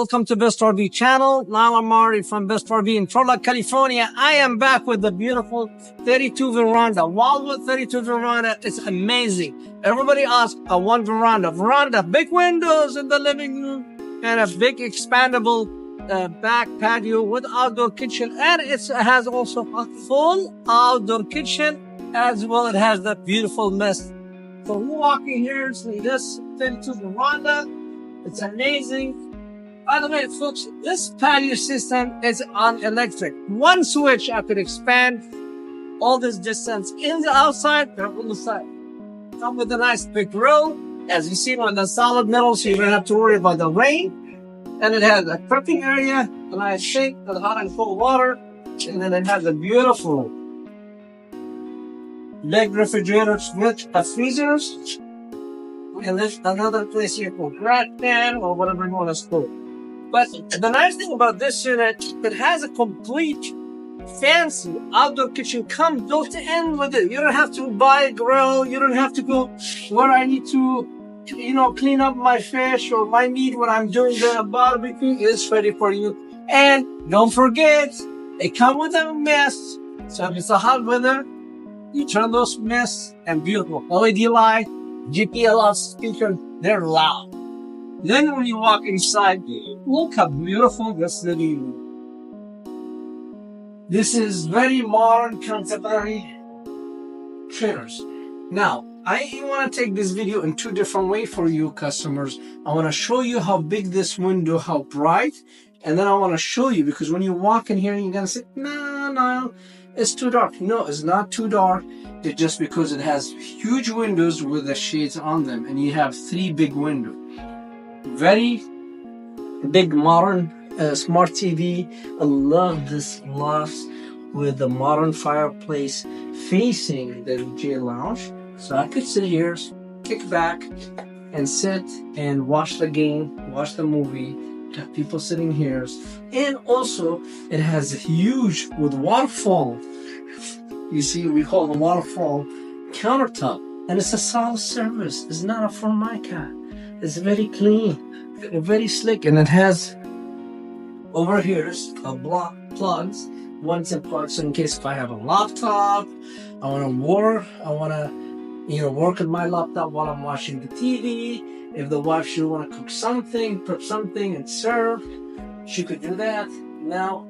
Welcome to Best RV channel. Now I'm Mari from Best RV in Trolla, California. I am back with the beautiful 32Veranda, Wildwood 32Veranda. It's amazing. Everybody asks, I want veranda, big windows in the living room and a big expandable back patio with outdoor kitchen, and it has also a full outdoor kitchen as well. It has that beautiful mist. So we're walking here to this 32Veranda. It's amazing. By the way, folks, this patio system is on electric. One switch, I could expand all this distance in the outside and on the side. Come with a nice big grill, as you see on the solid metal, so you don't have to worry about the rain. And it has a prepping area, a nice sink with hot and cold water, and then it has a beautiful big refrigerators with freezers. And there's another place here for grass pan or whatever you want to store. But the nice thing about this unit, it has a complete fancy outdoor kitchen come built in with it. You don't have to buy a grill. You don't have to go where I need to, clean up my fish or my meat when I'm doing the barbecue. It's ready for you. And don't forget, they come with a mist. So if it's a hot weather, you turn those mists and beautiful LED light, GPLS speaker, they're loud. Then when you walk inside, look how beautiful this living room. This is very modern contemporary trailers. Now, I want to take this video in two different ways for you customers. I want to show you how big this window, how bright, and then I want to show you, because when you walk in here, you're going to say, no, it's too dark. No, it's not too dark. It's just because it has huge windows with the shades on them, and you have three big windows. Very big modern smart TV. I love this Luxe with the modern fireplace facing the DJ lounge. So I could sit here, kick back, and sit and watch the game, watch the movie. Have people sitting here. And also, it has a huge with waterfall. You see, we call the waterfall countertop. And it's a solid surface. It's not a Formica. It's very clean, very slick, and it has over here a block plugs, one zip plug. So in case if I have a laptop, I want to work, work on my laptop while I'm watching the TV. If the wife should want to cook something, prep something, and serve, she could do that. Now,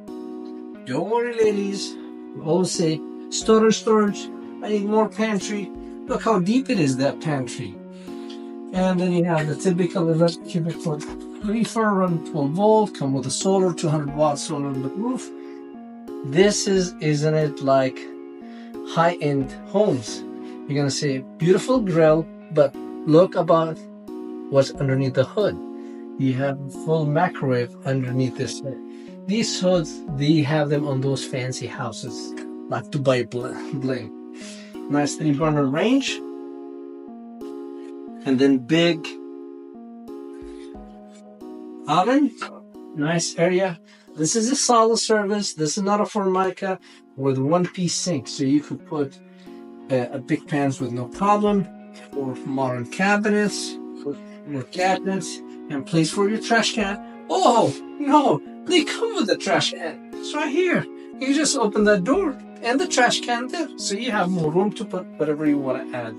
don't worry, ladies. We always say storage. I need more pantry. Look how deep it is, that pantry. And then you have the typical 11 cubic foot reefer, run 12 volt, come with a solar, 200 watt solar on the roof. This isn't it like high-end homes? You're gonna say beautiful grill, but look about what's underneath the hood. You have a full microwave underneath this hood. These hoods, they have them on those fancy houses, like Dubai bling. Nice 3-burner range. And then big oven, nice area. This is a solid surface. This is not a Formica with one-piece sink, so you could put a big pans with no problem, or modern cabinets, more cabinets, and place for your trash can. Oh no, they come with the trash can. It's right here. You just open that door and the trash can there, so you have more room to put whatever you want to add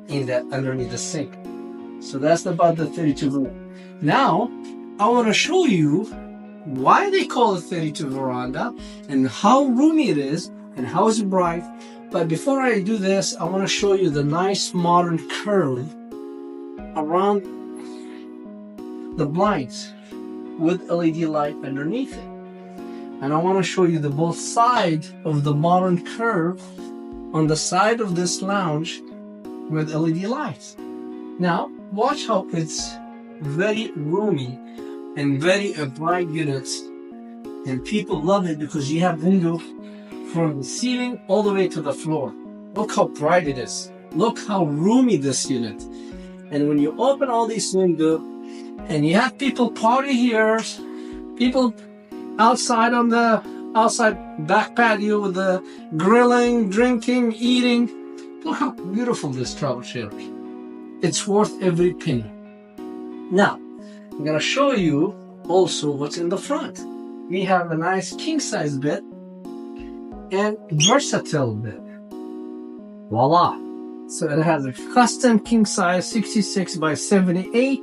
in that underneath the sink. So that's about the 32 Now, I want to show you why they call it 32Veranda and how roomy it is and how it's bright. But before I do this, I want to show you the nice modern curve around the blinds with LED light underneath it. And I want to show you the both sides of the modern curve on the side of this lounge with LED lights. Now, watch how it's very roomy and very bright units, and people love it because you have window from the ceiling all the way to the floor. Look how bright it is. Look how roomy this unit. And when you open all these windows and you have people party here, people outside on the back patio with the grilling, drinking, eating. Look how beautiful this travel trailer is. It's worth every penny. Now, I'm gonna show you also what's in the front. We have a nice king size bed and versatile bed. Voila! So it has a custom king size 66 by 78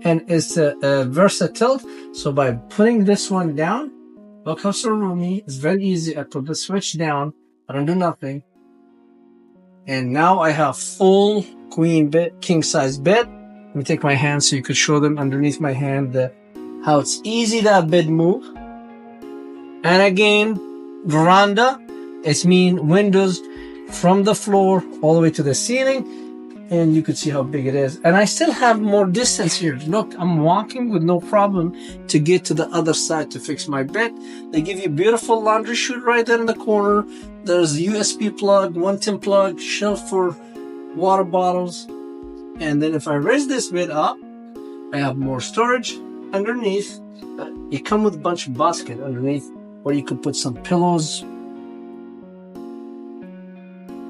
and it's versatile. So by putting this one down, look how so roomy. It's very easy. I put the switch down. I don't do nothing. And now I have full queen bed, king size bed. Let me take my hand so you could show them underneath my hand how it's easy that bed move. And again, veranda, it's mean windows from the floor all the way to the ceiling, and you could see how big it is. And I still have more distance here. Look, I'm walking with no problem to get to the other side to fix my bed. They give you beautiful laundry chute right there in the corner. There's a USB plug, 110 plug, shelf for water bottles. And then if I raise this bed up, I have more storage underneath. You come with a bunch of basket underneath where you could put some pillows.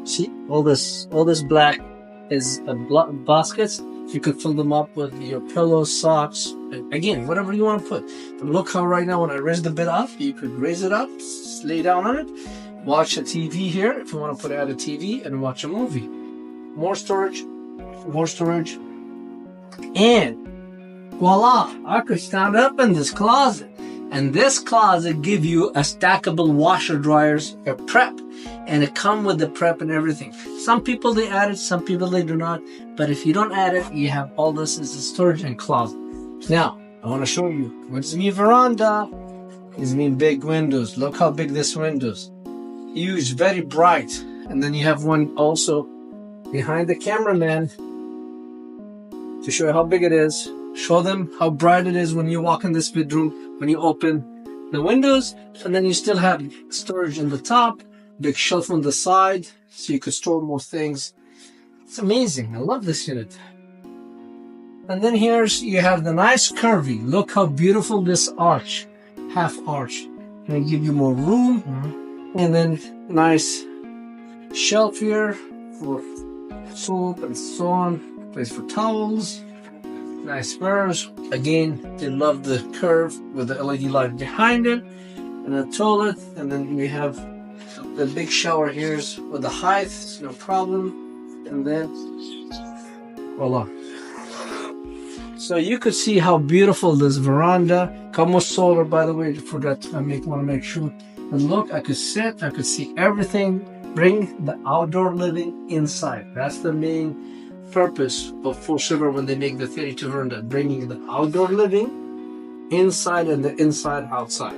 See, all this black is baskets. You could fill them up with your pillows, socks, again, whatever you want to put. But look how right now when I raise the bed up, you could raise it up, lay down on it, watch a TV here if you want to put out a TV and watch a movie. More storage, and voila, I could stand up in this closet. And this closet give you a stackable washer dryers, a prep, and it come with the prep and everything. Some people they add it, some people they do not. But if you don't add it, you have all this as a storage and closet. Now, I want to show you what does mean veranda. It mean big windows. Look how big this windows. Huge, very bright. And then you have one also behind the cameraman to show you how big it is. Show them how bright it is when you walk in this bedroom, when you open the windows, and then you still have storage in the top, big shelf on the side, so you could store more things. It's amazing. I love this unit. And then here's, you have the nice curvy. Look how beautiful this arch, half arch. Gonna give you more room. And then nice shelf here for soap and so on, place for towels. Nice mirrors. Again, they love the curve with the LED light behind it, and the toilet. And then we have the big shower here with the height, no problem. And then voila. So you could see how beautiful this veranda. Come with solar, by the way. Forgot to want to make sure. And look, I could sit. I could see everything. Bring the outdoor living inside. That's the main purpose of Forest River when they make the 32Veranda, bringing the outdoor living inside and the inside outside.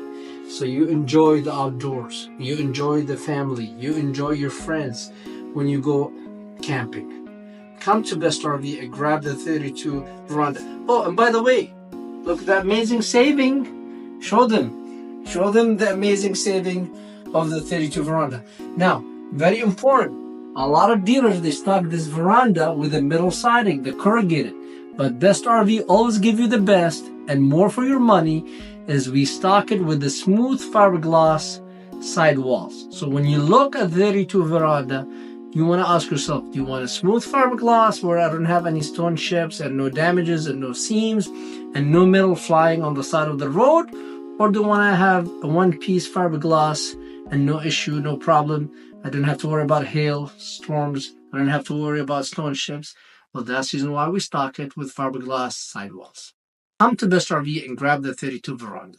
So you enjoy the outdoors, you enjoy the family, you enjoy your friends when you go camping. Come to Best RV and grab the 32Veranda. Oh, and by the way, look at that amazing saving. Show them the amazing saving of the 32Veranda. Now, very important. A lot of dealers, they stock this veranda with the metal siding, the corrugated. But Best RV always give you the best and more for your money is we stock it with the smooth fiberglass side walls. So when you look at 32Veranda, you want to ask yourself, do you want a smooth fiberglass where I don't have any stone chips and no damages and no seams and no metal flying on the side of the road? Or do you want to have a one-piece fiberglass and no issue, no problem? I don't have to worry about hail, storms. I don't have to worry about stone chips. Well, that's the reason why we stock it with fiberglass sidewalls. Come to Best RV and grab the 32Veranda.